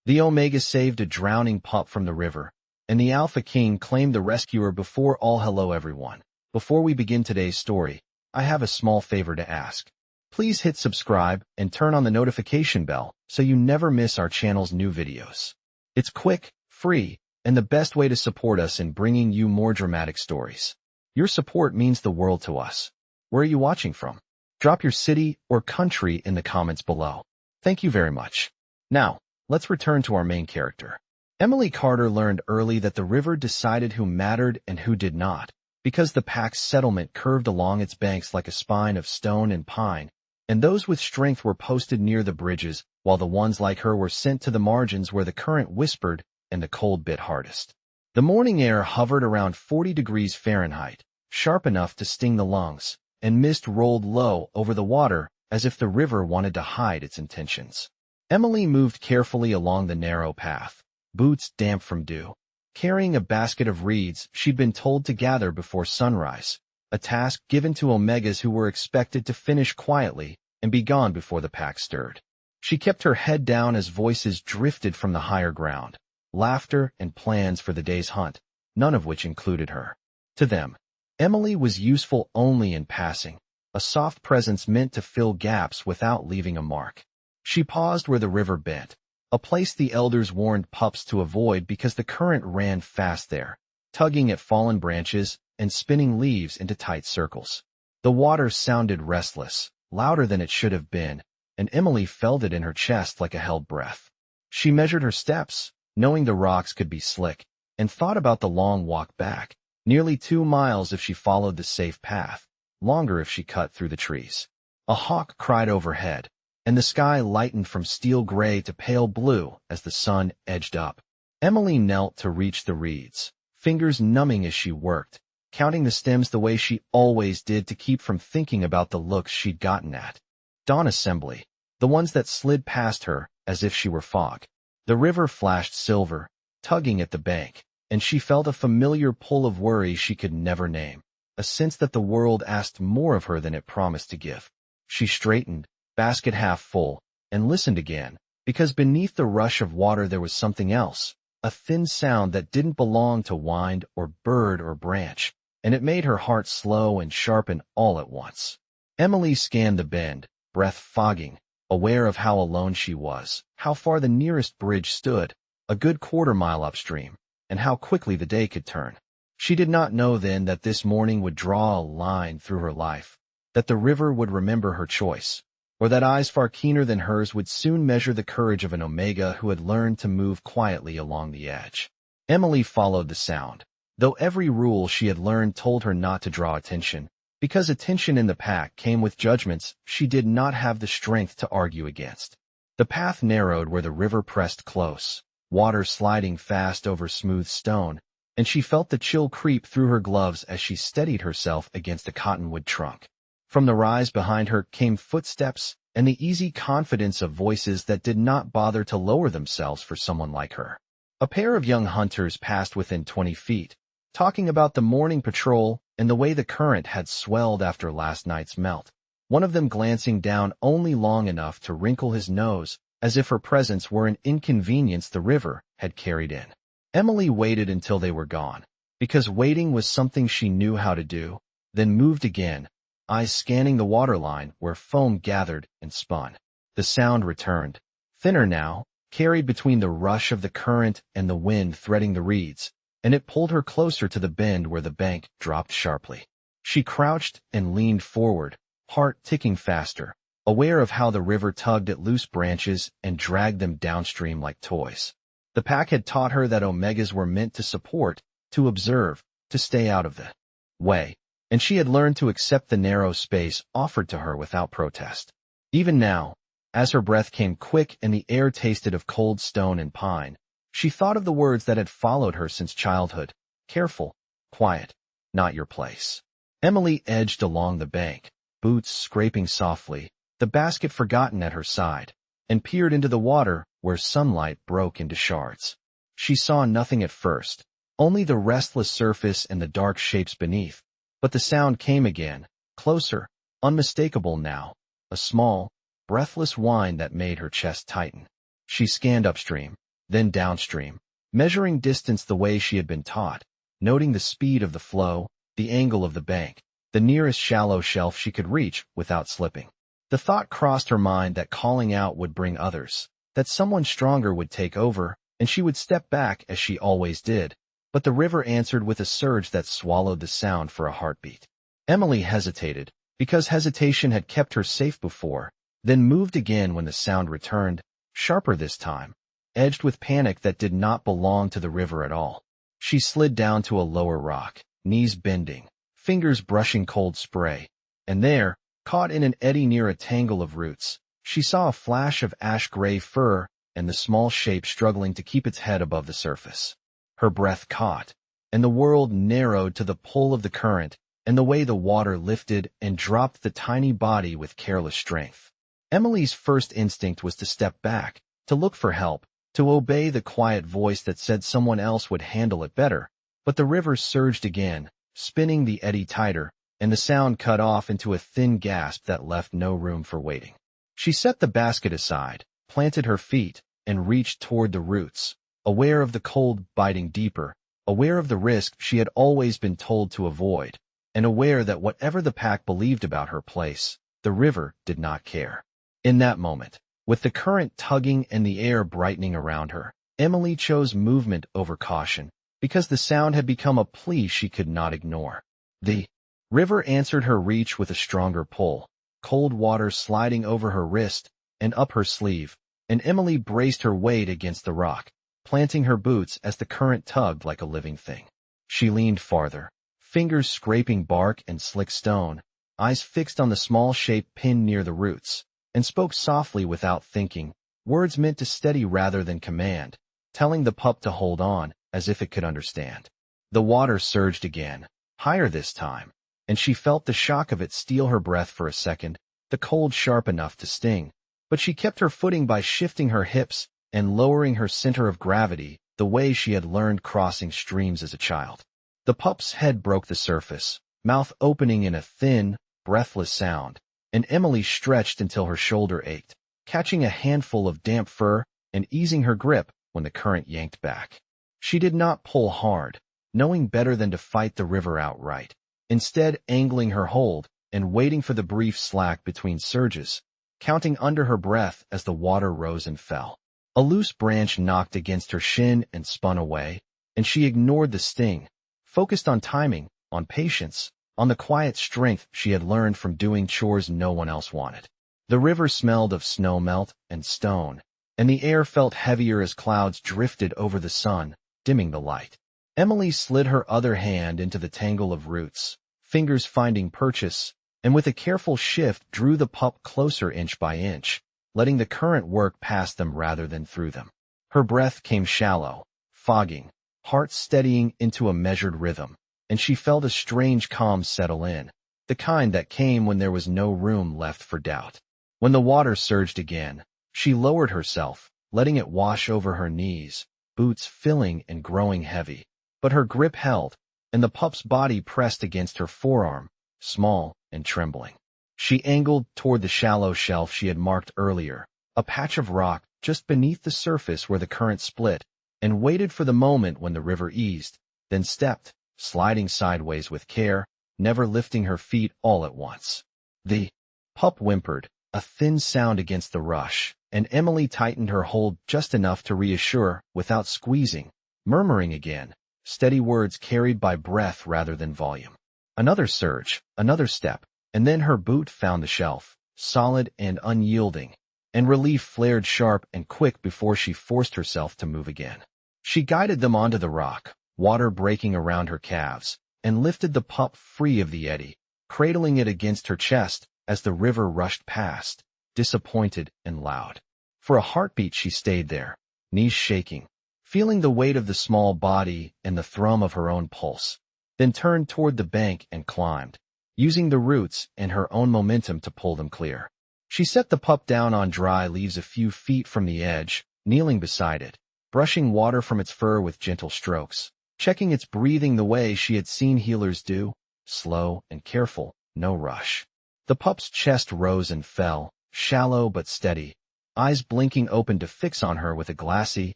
The Omega saved a drowning pup from the river, and the Alpha King claimed the rescuer before all. Hello everyone. Before we begin today's story, I have a small favor to ask. Please hit subscribe and turn on the notification bell so you never miss our channel's new videos. It's quick, free, and the best way to support us in bringing you more dramatic stories. Your support means the world to us. Where are you watching from? Drop your city or country in the comments below. Thank you very much. Now, let's return to our main character. Emily Carter learned early that the river decided who mattered and who did not, because the pack's settlement curved along its banks like a spine of stone and pine, and those with strength were posted near the bridges, while the ones like her were sent to the margins where the current whispered and the cold bit hardest. The morning air hovered around 40 degrees Fahrenheit, sharp enough to sting the lungs, and mist rolled low over the water as if the river wanted to hide its intentions. Emily moved carefully along the narrow path, boots damp from dew, carrying a basket of reeds she'd been told to gather before sunrise, a task given to Omegas who were expected to finish quietly and be gone before the pack stirred. She kept her head down as voices drifted from the higher ground, laughter and plans for the day's hunt, none of which included her. To them, Emily was useful only in passing, a soft presence meant to fill gaps without leaving a mark. She paused where the river bent, a place the elders warned pups to avoid because the current ran fast there, tugging at fallen branches and spinning leaves into tight circles. The water sounded restless, louder than it should have been, and Emily felt it in her chest like a held breath. She measured her steps, knowing the rocks could be slick, and thought about the long walk back, nearly 2 miles if she followed the safe path, longer if she cut through the trees. A hawk cried overhead, and the sky lightened from steel gray to pale blue as the sun edged up. Emily knelt to reach the reeds, fingers numbing as she worked, counting the stems the way she always did to keep from thinking about the looks she'd gotten at. Dawn assembly, the ones that slid past her as if she were fog. The river flashed silver, tugging at the bank, and she felt a familiar pull of worry she could never name, a sense that the world asked more of her than it promised to give. She straightened, basket half full, and listened again, because beneath the rush of water there was something else, a thin sound that didn't belong to wind or bird or branch, and it made her heart slow and sharpen all at once. Emily scanned the bend, breath fogging, aware of how alone she was, how far the nearest bridge stood, a good quarter-mile upstream, and how quickly the day could turn. She did not know then that this morning would draw a line through her life, that the river would remember her choice, or that eyes far keener than hers would soon measure the courage of an Omega who had learned to move quietly along the edge. Emily followed the sound, though every rule she had learned told her not to draw attention, because attention in the pack came with judgments she did not have the strength to argue against. The path narrowed where the river pressed close, water sliding fast over smooth stone, and she felt the chill creep through her gloves as she steadied herself against a cottonwood trunk. From the rise behind her came footsteps and the easy confidence of voices that did not bother to lower themselves for someone like her. A pair of young hunters passed within 20 feet, talking about the morning patrol and the way the current had swelled after last night's melt, one of them glancing down only long enough to wrinkle his nose as if her presence were an inconvenience the river had carried in. Emily waited until they were gone, because waiting was something she knew how to do, then moved again, eyes scanning the waterline where foam gathered and spun. The sound returned, thinner now, carried between the rush of the current and the wind threading the reeds, and it pulled her closer to the bend where the bank dropped sharply. She crouched and leaned forward, heart ticking faster, aware of how the river tugged at loose branches and dragged them downstream like toys. The pack had taught her that Omegas were meant to support, to observe, to stay out of the way, and she had learned to accept the narrow space offered to her without protest. Even now, as her breath came quick and the air tasted of cold stone and pine, she thought of the words that had followed her since childhood: careful, quiet, not your place. Emily edged along the bank, boots scraping softly, the basket forgotten at her side, and peered into the water where sunlight broke into shards. She saw nothing at first, only the restless surface and the dark shapes beneath, but the sound came again, closer, unmistakable now, a small, breathless whine that made her chest tighten. She scanned upstream, then downstream, measuring distance the way she had been taught, noting the speed of the flow, the angle of the bank, the nearest shallow shelf she could reach without slipping. The thought crossed her mind that calling out would bring others, that someone stronger would take over, and she would step back as she always did. But the river answered with a surge that swallowed the sound for a heartbeat. Emily hesitated, because hesitation had kept her safe before, then moved again when the sound returned, sharper this time, edged with panic that did not belong to the river at all. She slid down to a lower rock, knees bending, fingers brushing cold spray, and there, caught in an eddy near a tangle of roots, she saw a flash of ash-gray fur and the small shape struggling to keep its head above the surface. Her breath caught, and the world narrowed to the pull of the current and the way the water lifted and dropped the tiny body with careless strength. Emily's first instinct was to step back, to look for help, to obey the quiet voice that said someone else would handle it better, but the river surged again, spinning the eddy tighter, and the sound cut off into a thin gasp that left no room for waiting. She set the basket aside, planted her feet, and reached toward the roots, aware of the cold biting deeper, aware of the risk she had always been told to avoid, and aware that whatever the pack believed about her place, the river did not care. In that moment, with the current tugging and the air brightening around her, Emily chose movement over caution, because the sound had become a plea she could not ignore. The river answered her reach with a stronger pull, cold water sliding over her wrist and up her sleeve, and Emily braced her weight against the rock, planting her boots as the current tugged like a living thing. She leaned farther, fingers scraping bark and slick stone, eyes fixed on the small shape pinned near the roots, and spoke softly without thinking, words meant to steady rather than command, telling the pup to hold on, as if it could understand. The water surged again, higher this time, and she felt the shock of it steal her breath for a second, the cold sharp enough to sting, but she kept her footing by shifting her hips and lowering her center of gravity the way she had learned crossing streams as a child. The pup's head broke the surface, mouth opening in a thin, breathless sound, and Emily stretched until her shoulder ached, catching a handful of damp fur and easing her grip when the current yanked back. She did not pull hard, knowing better than to fight the river outright, instead angling her hold and waiting for the brief slack between surges, counting under her breath as the water rose and fell. A loose branch knocked against her shin and spun away, and she ignored the sting, focused on timing, on patience, on the quiet strength she had learned from doing chores no one else wanted. The river smelled of snow melt and stone, and the air felt heavier as clouds drifted over the sun, dimming the light. Emily slid her other hand into the tangle of roots, fingers finding purchase, and with a careful shift drew the pup closer inch by inch, letting the current work past them rather than through them. Her breath came shallow, fogging, heart steadying into a measured rhythm, and she felt a strange calm settle in, the kind that came when there was no room left for doubt. When the water surged again, she lowered herself, letting it wash over her knees, boots filling and growing heavy, but her grip held, and the pup's body pressed against her forearm, small and trembling. She angled toward the shallow shelf she had marked earlier, a patch of rock just beneath the surface where the current split, and waited for the moment when the river eased, then stepped, sliding sideways with care, never lifting her feet all at once. The pup whimpered, a thin sound against the rush, and Emily tightened her hold just enough to reassure without squeezing, murmuring again, steady words carried by breath rather than volume. Another surge, another step, and then her boot found the shelf, solid and unyielding, and relief flared sharp and quick before she forced herself to move again. She guided them onto the rock, water breaking around her calves, and lifted the pup free of the eddy, cradling it against her chest as the river rushed past, disappointed and loud. For a heartbeat she stayed there, knees shaking, feeling the weight of the small body and the thrum of her own pulse, then turned toward the bank and climbed, using the roots and her own momentum to pull them clear. She set the pup down on dry leaves a few feet from the edge, kneeling beside it, brushing water from its fur with gentle strokes, checking its breathing the way she had seen healers do, slow and careful, no rush. The pup's chest rose and fell, shallow but steady, eyes blinking open to fix on her with a glassy,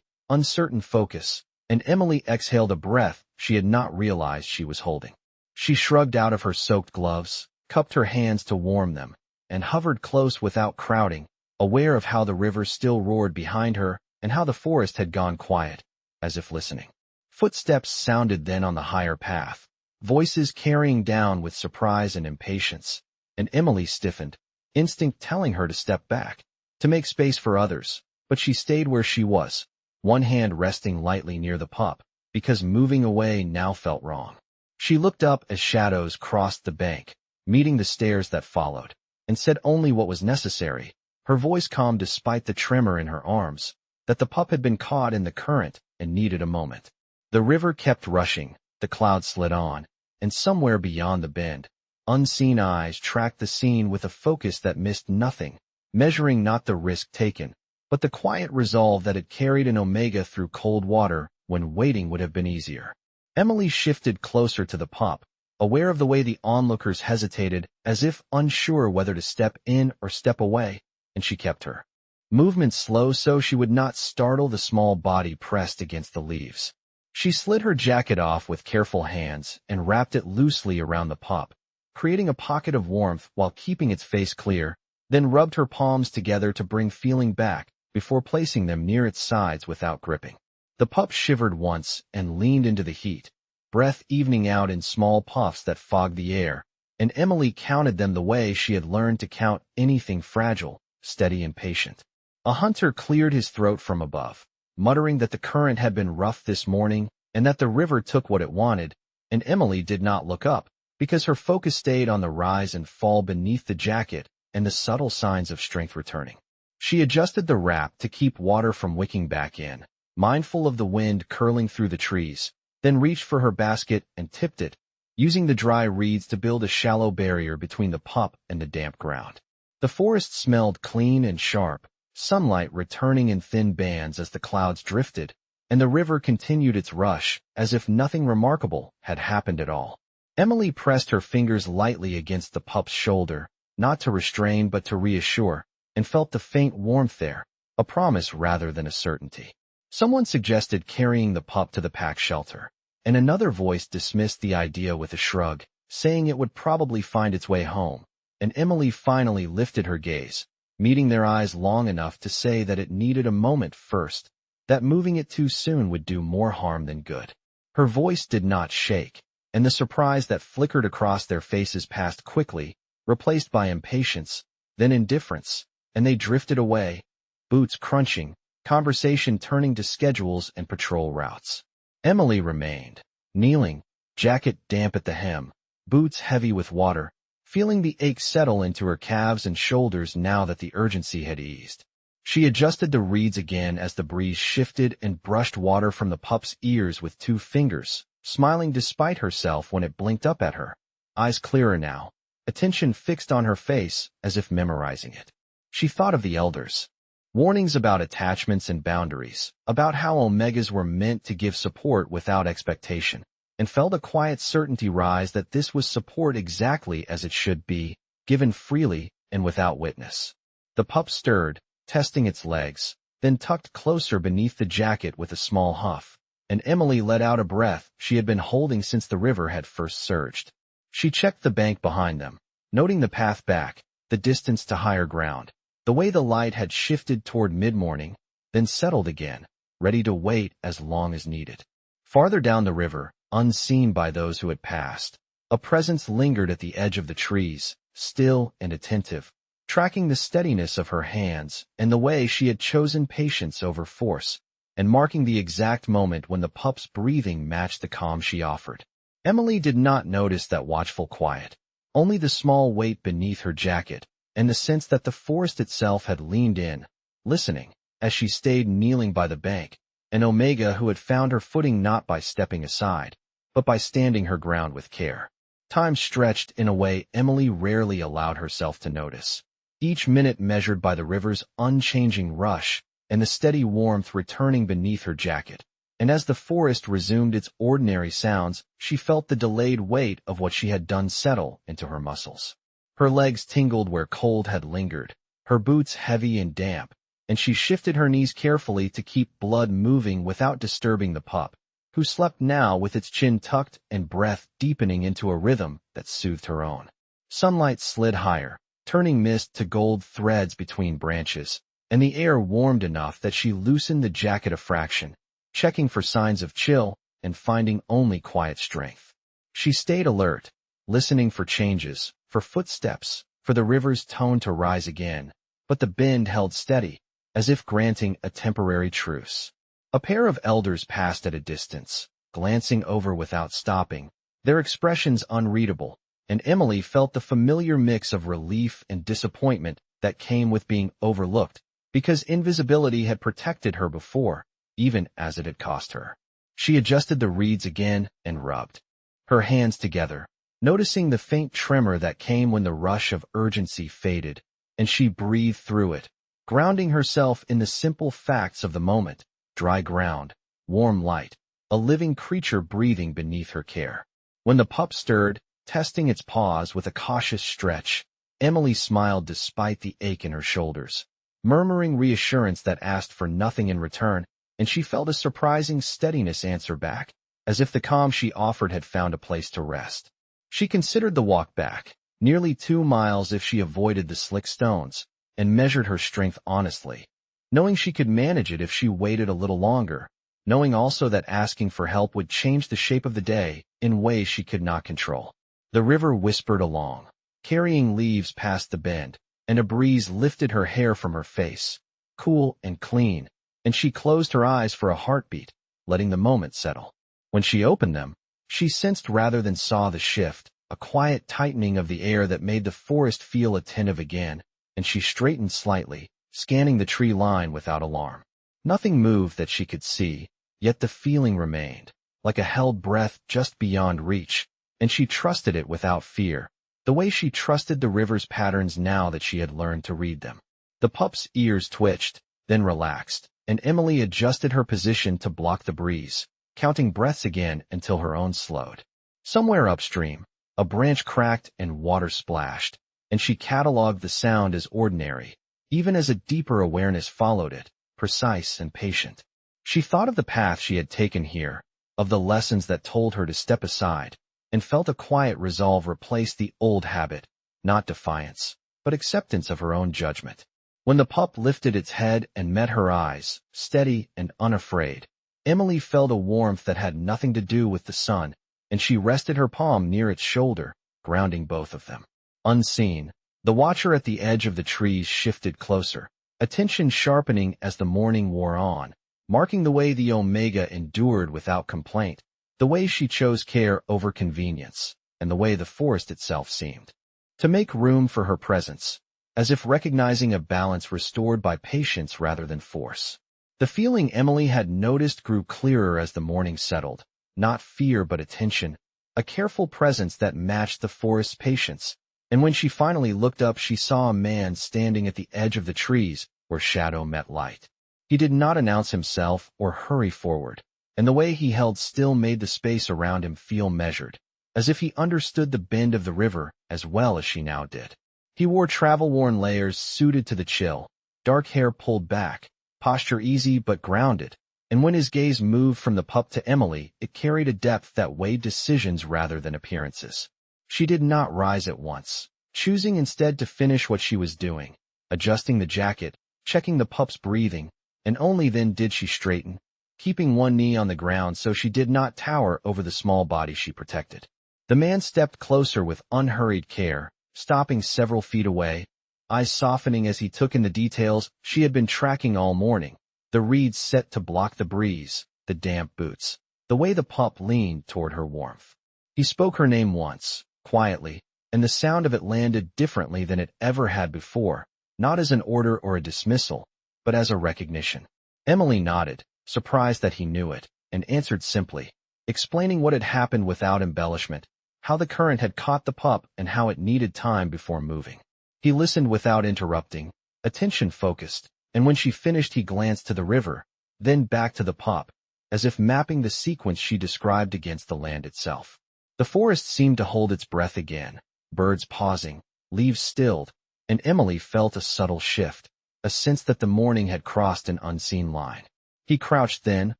uncertain focus, and Emily exhaled a breath she had not realized she was holding. She shrugged out of her soaked gloves, cupped her hands to warm them, and hovered close without crowding, aware of how the river still roared behind her and how the forest had gone quiet, as if listening. Footsteps sounded then on the higher path, voices carrying down with surprise and impatience, and Emily stiffened, instinct telling her to step back, to make space for others, but she stayed where she was, one hand resting lightly near the pup, because moving away now felt wrong. She looked up as shadows crossed the bank, meeting the stairs that followed, and said only what was necessary, her voice calm despite the tremor in her arms, that the pup had been caught in the current and needed a moment. The river kept rushing, the clouds slid on, and somewhere beyond the bend, unseen eyes tracked the scene with a focus that missed nothing, measuring not the risk taken, but the quiet resolve that had carried an omega through cold water when waiting would have been easier. Emily shifted closer to the pup, aware of the way the onlookers hesitated, as if unsure whether to step in or step away, and she kept her movement slow so she would not startle the small body pressed against the leaves. She slid her jacket off with careful hands and wrapped it loosely around the pup, creating a pocket of warmth while keeping its face clear, then rubbed her palms together to bring feeling back before placing them near its sides without gripping. The pup shivered once and leaned into the heat, breath evening out in small puffs that fogged the air, and Emily counted them the way she had learned to count anything fragile, steady and patient. A hunter cleared his throat from above, muttering that the current had been rough this morning and that the river took what it wanted, and Emily did not look up, because her focus stayed on the rise and fall beneath the jacket and the subtle signs of strength returning. She adjusted the wrap to keep water from wicking back in, mindful of the wind curling through the trees, then reached for her basket and tipped it, using the dry reeds to build a shallow barrier between the pup and the damp ground. The forest smelled clean and sharp, sunlight returning in thin bands as the clouds drifted, and the river continued its rush as if nothing remarkable had happened at all. Emily pressed her fingers lightly against the pup's shoulder, not to restrain but to reassure, and felt the faint warmth there, a promise rather than a certainty. Someone suggested carrying the pup to the pack shelter, and another voice dismissed the idea with a shrug, saying it would probably find its way home, and Emily finally lifted her gaze, meeting their eyes long enough to say that it needed a moment first, that moving it too soon would do more harm than good. Her voice did not shake, and the surprise that flickered across their faces passed quickly, replaced by impatience, then indifference, and they drifted away, boots crunching, conversation turning to schedules and patrol routes. Emily remained, kneeling, jacket damp at the hem, boots heavy with water, feeling the ache settle into her calves and shoulders now that the urgency had eased. She adjusted the reeds again as the breeze shifted and brushed water from the pup's ears with 2 fingers, smiling despite herself when it blinked up at her, eyes clearer now, attention fixed on her face as if memorizing it. She thought of the elders. Warnings about attachments and boundaries, about how omegas were meant to give support without expectation, and felt a quiet certainty rise that this was support exactly as it should be, given freely and without witness. The pup stirred, testing its legs, then tucked closer beneath the jacket with a small huff, and Emily let out a breath she had been holding since the river had first surged. She checked the bank behind them, noting the path back, the distance to higher ground, the way the light had shifted toward mid-morning, then settled again, ready to wait as long as needed. Farther down the river, unseen by those who had passed, a presence lingered at the edge of the trees, still and attentive, tracking the steadiness of her hands and the way she had chosen patience over force, and marking the exact moment when the pup's breathing matched the calm she offered. Emily did not notice that watchful quiet, only the small weight beneath her jacket, and the sense that the forest itself had leaned in, listening, as she stayed kneeling by the bank, an omega who had found her footing not by stepping aside, but by standing her ground with care. Time stretched in a way Emily rarely allowed herself to notice, each minute measured by the river's unchanging rush and the steady warmth returning beneath her jacket. And as the forest resumed its ordinary sounds, she felt the delayed weight of what she had done settle into her muscles. Her legs tingled where cold had lingered, her boots heavy and damp, and she shifted her knees carefully to keep blood moving without disturbing the pup, who slept now with its chin tucked and breath deepening into a rhythm that soothed her own. Sunlight slid higher, turning mist to gold threads between branches, and the air warmed enough that she loosened the jacket a fraction, checking for signs of chill and finding only quiet strength. She stayed alert, listening for changes, for footsteps, for the river's tone to rise again, but the bend held steady, as if granting a temporary truce. A pair of elders passed at a distance, glancing over without stopping, their expressions unreadable, and Emily felt the familiar mix of relief and disappointment that came with being overlooked, because invisibility had protected her before, even as it had cost her. She adjusted the reeds again and rubbed her hands together, noticing the faint tremor that came when the rush of urgency faded, and she breathed through it, grounding herself in the simple facts of the moment: dry ground, warm light, a living creature breathing beneath her care. When the pup stirred, testing its paws with a cautious stretch, Emily smiled despite the ache in her shoulders, murmuring reassurance that asked for nothing in return, and she felt a surprising steadiness answer back, as if the calm she offered had found a place to rest. She considered the walk back, nearly 2 miles if she avoided the slick stones, and measured her strength honestly, knowing she could manage it if she waited a little longer, knowing also that asking for help would change the shape of the day in ways she could not control. The river whispered along, carrying leaves past the bend, and a breeze lifted her hair from her face, cool and clean, and she closed her eyes for a heartbeat, letting the moment settle. When she opened them, she sensed rather than saw the shift, a quiet tightening of the air that made the forest feel attentive again, and she straightened slightly, scanning the tree line without alarm. Nothing moved that she could see, yet the feeling remained, like a held breath just beyond reach, and she trusted it without fear, the way she trusted the river's patterns now that she had learned to read them. The pup's ears twitched, then relaxed, and Emily adjusted her position to block the breeze, counting breaths again until her own slowed. Somewhere upstream, a branch cracked and water splashed, and she cataloged the sound as ordinary, even as a deeper awareness followed it, precise and patient. She thought of the path she had taken here, of the lessons that told her to step aside, and felt a quiet resolve replace the old habit, not defiance, but acceptance of her own judgment. When the pup lifted its head and met her eyes, steady and unafraid, Emily felt a warmth that had nothing to do with the sun, and she rested her palm near its shoulder, grounding both of them. Unseen, the watcher at the edge of the trees shifted closer, attention sharpening as the morning wore on, marking the way the Omega endured without complaint, the way she chose care over convenience, and the way the forest itself seemed to make room for her presence, as if recognizing a balance restored by patience rather than force. The feeling Emily had noticed grew clearer as the morning settled, not fear but attention, a careful presence that matched the forest's patience, and when she finally looked up she saw a man standing at the edge of the trees where shadow met light. He did not announce himself or hurry forward, and the way he held still made the space around him feel measured, as if he understood the bend of the river as well as she now did. He wore travel-worn layers suited to the chill, dark hair pulled back, posture easy but grounded, and when his gaze moved from the pup to Emily, it carried a depth that weighed decisions rather than appearances. She did not rise at once, choosing instead to finish what she was doing, adjusting the jacket, checking the pup's breathing, and only then did she straighten, keeping one knee on the ground so she did not tower over the small body she protected. The man stepped closer with unhurried care, stopping several feet away, eyes softening as he took in the details she had been tracking all morning, the reeds set to block the breeze, the damp boots, the way the pup leaned toward her warmth. He spoke her name once, quietly, and the sound of it landed differently than it ever had before, not as an order or a dismissal, but as a recognition. Emily nodded, surprised that he knew it, and answered simply, explaining what had happened without embellishment, how the current had caught the pup and how it needed time before moving. He listened without interrupting, attention focused, and when she finished he glanced to the river, then back to the pup, as if mapping the sequence she described against the land itself. The forest seemed to hold its breath again, birds pausing, leaves stilled, and Emily felt a subtle shift, a sense that the morning had crossed an unseen line. He crouched then,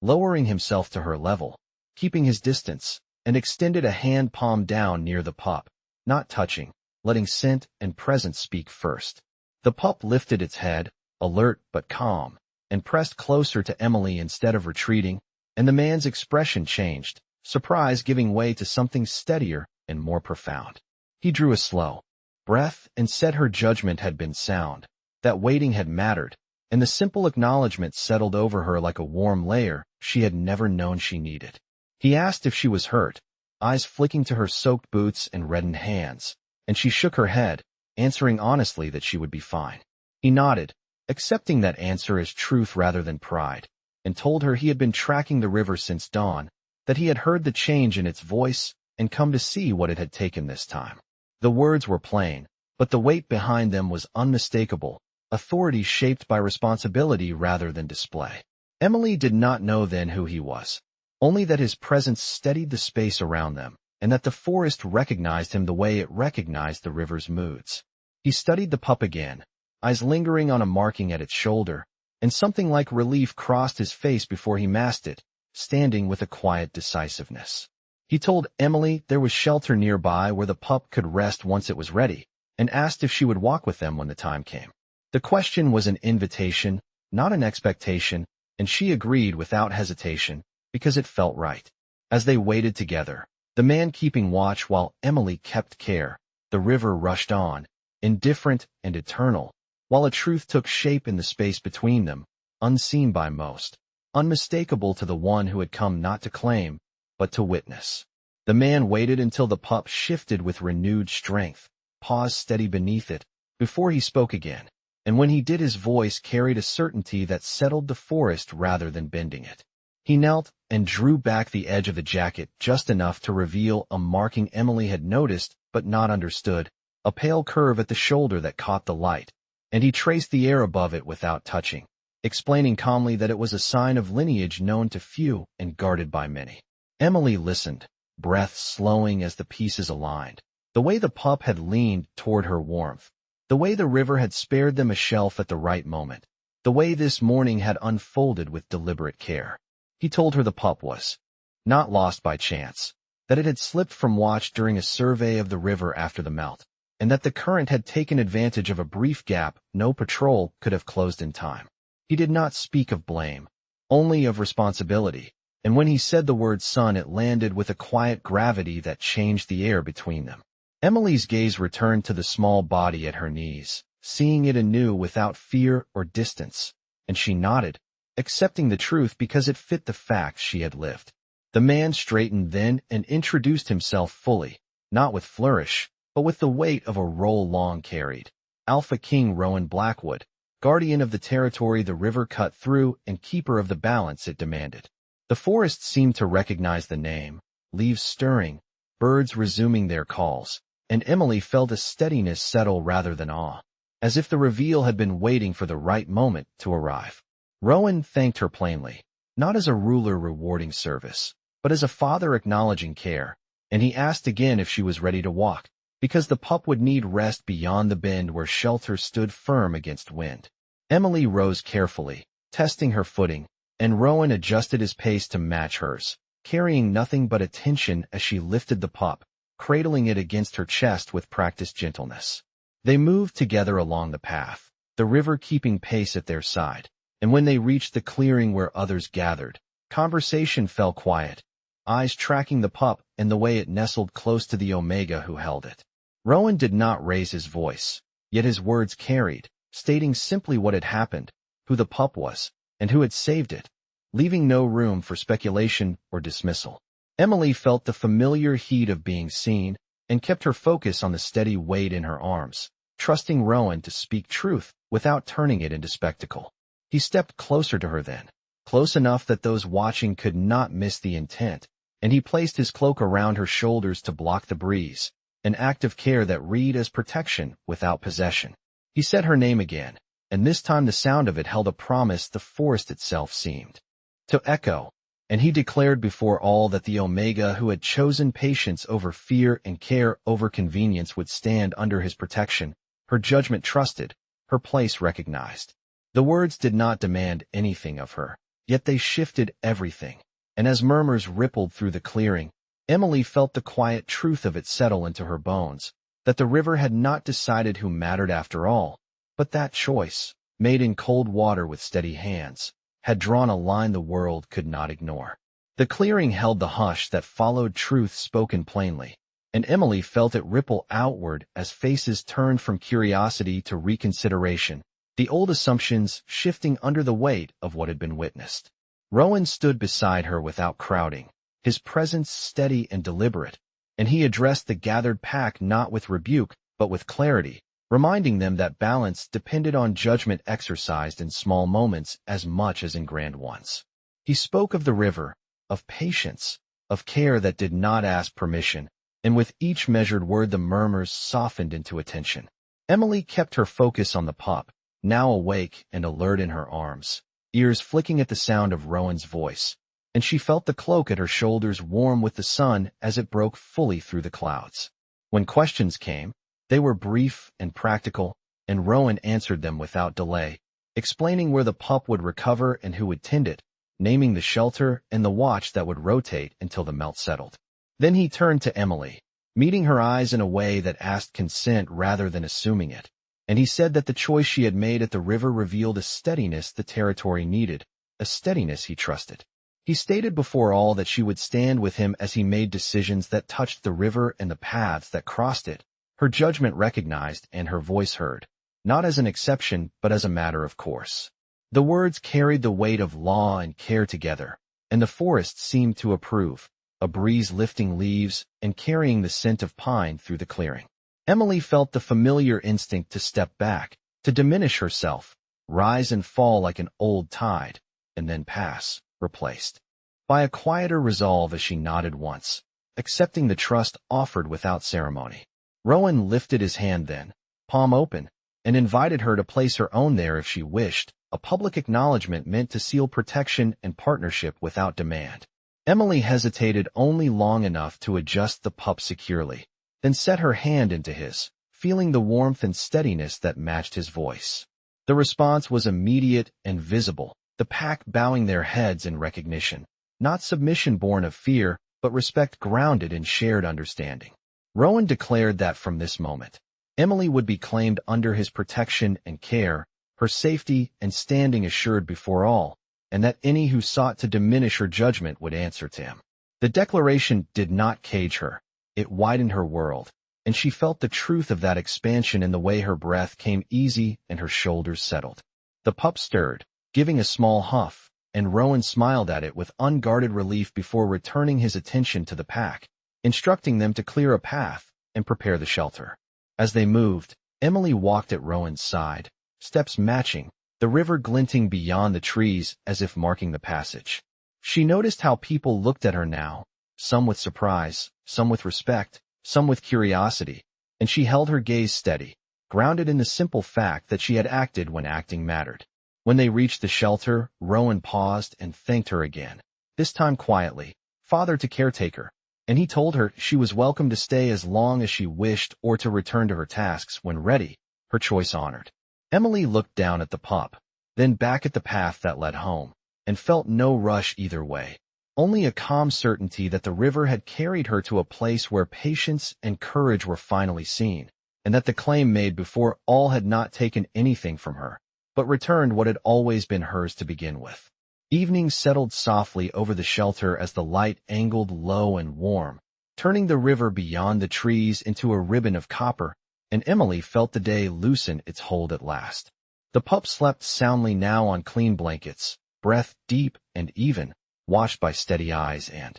lowering himself to her level, keeping his distance, and extended a hand palm down near the pup, not touching, letting scent and presence speak first. The pup lifted its head, alert but calm, and pressed closer to Emily instead of retreating, and the man's expression changed, surprise giving way to something steadier and more profound. He drew a slow breath and said her judgment had been sound, that waiting had mattered, and the simple acknowledgment settled over her like a warm layer she had never known she needed. He asked if she was hurt, eyes flicking to her soaked boots and reddened hands, and she shook her head, answering honestly that she would be fine. He nodded, accepting that answer as truth rather than pride, and told her he had been tracking the river since dawn, that he had heard the change in its voice and come to see what it had taken this time. The words were plain, but the weight behind them was unmistakable, authority shaped by responsibility rather than display. Emily did not know then who he was, only that his presence steadied the space around them, and that the forest recognized him the way it recognized the river's moods. He studied the pup again, eyes lingering on a marking at its shoulder, and something like relief crossed his face before he masked it, standing with a quiet decisiveness. He told Emily there was shelter nearby where the pup could rest once it was ready, and asked if she would walk with them when the time came. The question was an invitation, not an expectation, and she agreed without hesitation, because it felt right. As they waited together, the man keeping watch while Emily kept care, the river rushed on, indifferent and eternal, while a truth took shape in the space between them, unseen by most, unmistakable to the one who had come not to claim, but to witness. The man waited until the pup shifted with renewed strength, paused steady beneath it, before he spoke again, and when he did his voice carried a certainty that settled the forest rather than bending it. He knelt and drew back the edge of the jacket just enough to reveal a marking Emily had noticed but not understood, a pale curve at the shoulder that caught the light, and he traced the air above it without touching, explaining calmly that it was a sign of lineage known to few and guarded by many. Emily listened, breath slowing as the pieces aligned, the way the pup had leaned toward her warmth, the way the river had spared them a shelf at the right moment, the way this morning had unfolded with deliberate care. He told her the pup was not lost by chance, that it had slipped from watch during a survey of the river after the melt, and that the current had taken advantage of a brief gap no patrol could have closed in time. He did not speak of blame, only of responsibility, and when he said the word son it landed with a quiet gravity that changed the air between them. Emily's gaze returned to the small body at her knees, seeing it anew without fear or distance, and she nodded, accepting the truth because it fit the facts she had lived. The man straightened then and introduced himself fully, not with flourish, but with the weight of a role long carried. Alpha King Rowan Blackwood, guardian of the territory the river cut through and keeper of the balance it demanded. The forest seemed to recognize the name, leaves stirring, birds resuming their calls, and Emily felt a steadiness settle rather than awe, as if the reveal had been waiting for the right moment to arrive. Rowan thanked her plainly, not as a ruler rewarding service, but as a father acknowledging care, and he asked again if she was ready to walk, because the pup would need rest beyond the bend where shelter stood firm against wind. Emily rose carefully, testing her footing, and Rowan adjusted his pace to match hers, carrying nothing but attention as she lifted the pup, cradling it against her chest with practiced gentleness. They moved together along the path, the river keeping pace at their side, and when they reached the clearing where others gathered, conversation fell quiet, eyes tracking the pup and the way it nestled close to the Omega who held it. Rowan did not raise his voice, yet his words carried, stating simply what had happened, who the pup was, and who had saved it, leaving no room for speculation or dismissal. Emily felt the familiar heat of being seen and kept her focus on the steady weight in her arms, trusting Rowan to speak truth without turning it into spectacle. He stepped closer to her then, close enough that those watching could not miss the intent, and he placed his cloak around her shoulders to block the breeze, an act of care that read as protection without possession. He said her name again, and this time the sound of it held a promise the forest itself seemed to echo, and he declared before all that the Omega who had chosen patience over fear and care over convenience would stand under his protection, her judgment trusted, her place recognized. The words did not demand anything of her, yet they shifted everything. And as murmurs rippled through the clearing, Emily felt the quiet truth of it settle into her bones, that the river had not decided who mattered after all, but that choice, made in cold water with steady hands, had drawn a line the world could not ignore. The clearing held the hush that followed truth spoken plainly, and Emily felt it ripple outward as faces turned from curiosity to reconsideration, the old assumptions shifting under the weight of what had been witnessed. Rowan stood beside her without crowding, his presence steady and deliberate, and he addressed the gathered pack not with rebuke, but with clarity, reminding them that balance depended on judgment exercised in small moments as much as in grand ones. He spoke of the river, of patience, of care that did not ask permission, and with each measured word the murmurs softened into attention. Emily kept her focus on the pup, now awake and alert in her arms, ears flicking at the sound of Rowan's voice, and she felt the cloak at her shoulders warm with the sun as it broke fully through the clouds. When questions came, they were brief and practical, and Rowan answered them without delay, explaining where the pup would recover and who would tend it, naming the shelter and the watch that would rotate until the melt settled. Then he turned to Emily, meeting her eyes in a way that asked consent rather than assuming it, and he said that the choice she had made at the river revealed a steadiness the territory needed, a steadiness he trusted. He stated before all that she would stand with him as he made decisions that touched the river and the paths that crossed it, her judgment recognized and her voice heard, not as an exception but as a matter of course. The words carried the weight of law and care together, and the forest seemed to approve, a breeze lifting leaves and carrying the scent of pine through the clearing. Emily felt the familiar instinct to step back, to diminish herself, rise and fall like an old tide, and then pass, replaced by a quieter resolve as she nodded once, accepting the trust offered without ceremony. Rowan lifted his hand then, palm open, and invited her to place her own there if she wished, a public acknowledgement meant to seal protection and partnership without demand. Emily hesitated only long enough to adjust the pup securely, then set her hand into his, feeling the warmth and steadiness that matched his voice. The response was immediate and visible, the pack bowing their heads in recognition, not submission born of fear, but respect grounded in shared understanding. Rowan declared that from this moment, Emily would be claimed under his protection and care, her safety and standing assured before all, and that any who sought to diminish her judgment would answer to him. The declaration did not cage her, it widened her world, and she felt the truth of that expansion in the way her breath came easy and her shoulders settled. The pup stirred, giving a small huff, and Rowan smiled at it with unguarded relief before returning his attention to the pack, instructing them to clear a path and prepare the shelter. As they moved, Emily walked at Rowan's side, steps matching, the river glinting beyond the trees as if marking the passage. She noticed how people looked at her now, some with surprise, some with respect, some with curiosity, and she held her gaze steady, grounded in the simple fact that she had acted when acting mattered. When they reached the shelter, Rowan paused and thanked her again, this time quietly, father to caretaker, and he told her she was welcome to stay as long as she wished or to return to her tasks when ready, her choice honored. Emily looked down at the pup, then back at the path that led home, and felt no rush either way, only a calm certainty that the river had carried her to a place where patience and courage were finally seen, and that the claim made before all had not taken anything from her, but returned what had always been hers to begin with. Evening settled softly over the shelter as the light angled low and warm, turning the river beyond the trees into a ribbon of copper, and Emily felt the day loosen its hold at last. The pup slept soundly now on clean blankets, breath deep and even, watched by steady eyes and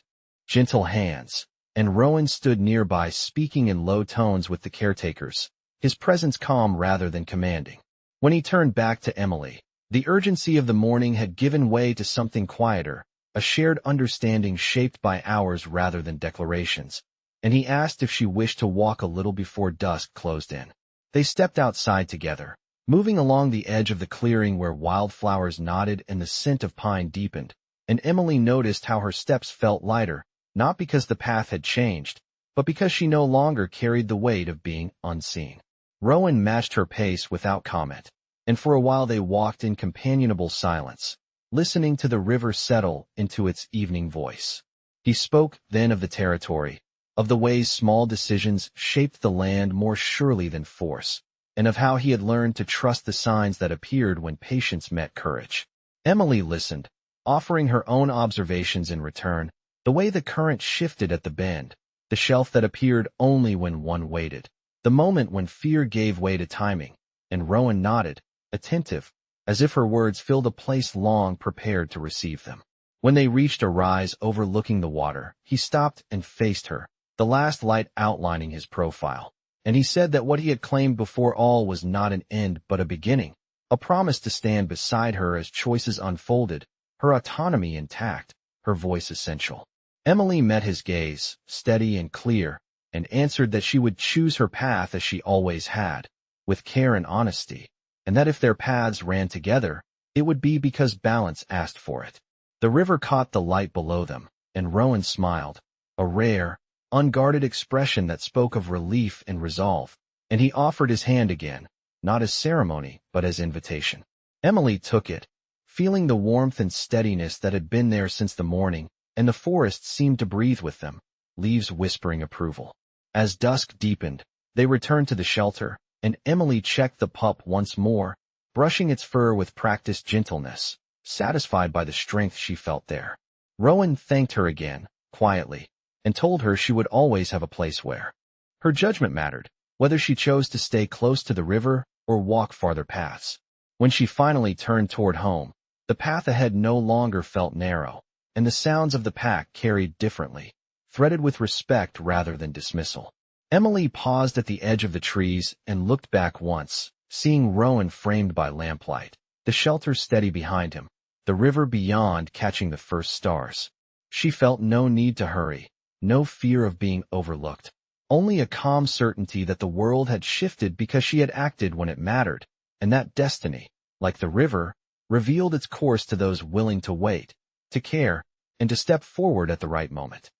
gentle hands, and Rowan stood nearby speaking in low tones with the caretakers, his presence calm rather than commanding. When he turned back to Emily, the urgency of the morning had given way to something quieter, a shared understanding shaped by hours rather than declarations, and he asked if she wished to walk a little before dusk closed in. They stepped outside together, moving along the edge of the clearing where wildflowers nodded and the scent of pine deepened, and Emily noticed how her steps felt lighter, not because the path had changed, but because she no longer carried the weight of being unseen. Rowan matched her pace without comment, and for a while they walked in companionable silence, listening to the river settle into its evening voice. He spoke then of the territory, of the ways small decisions shaped the land more surely than force, and of how he had learned to trust the signs that appeared when patience met courage. Emily listened, offering her own observations in return, the way the current shifted at the bend, the shelf that appeared only when one waited, the moment when fear gave way to timing, and Rowan nodded, attentive, as if her words filled a place long prepared to receive them. When they reached a rise overlooking the water, he stopped and faced her, the last light outlining his profile, and he said that what he had claimed before all was not an end but a beginning, a promise to stand beside her as choices unfolded, her autonomy intact, her voice essential. Emily met his gaze, steady and clear, and answered that she would choose her path as she always had, with care and honesty, and that if their paths ran together, it would be because balance asked for it. The river caught the light below them, and Rowan smiled, a rare, unguarded expression that spoke of relief and resolve, and he offered his hand again, not as ceremony, but as invitation. Emily took it, feeling the warmth and steadiness that had been there since the morning, and the forest seemed to breathe with them, leaves whispering approval. As dusk deepened, they returned to the shelter, and Emily checked the pup once more, brushing its fur with practiced gentleness, satisfied by the strength she felt there. Rowan thanked her again, quietly, and told her she would always have a place where her judgment mattered, whether she chose to stay close to the river or walk farther paths. When she finally turned toward home, the path ahead no longer felt narrow, and the sounds of the pack carried differently, threaded with respect rather than dismissal. Emily paused at the edge of the trees and looked back once, seeing Rowan framed by lamplight, the shelter steady behind him, the river beyond catching the first stars. She felt no need to hurry, no fear of being overlooked, only a calm certainty that the world had shifted because she had acted when it mattered, and that destiny, like the river, revealed its course to those willing to wait, to care, and to step forward at the right moment.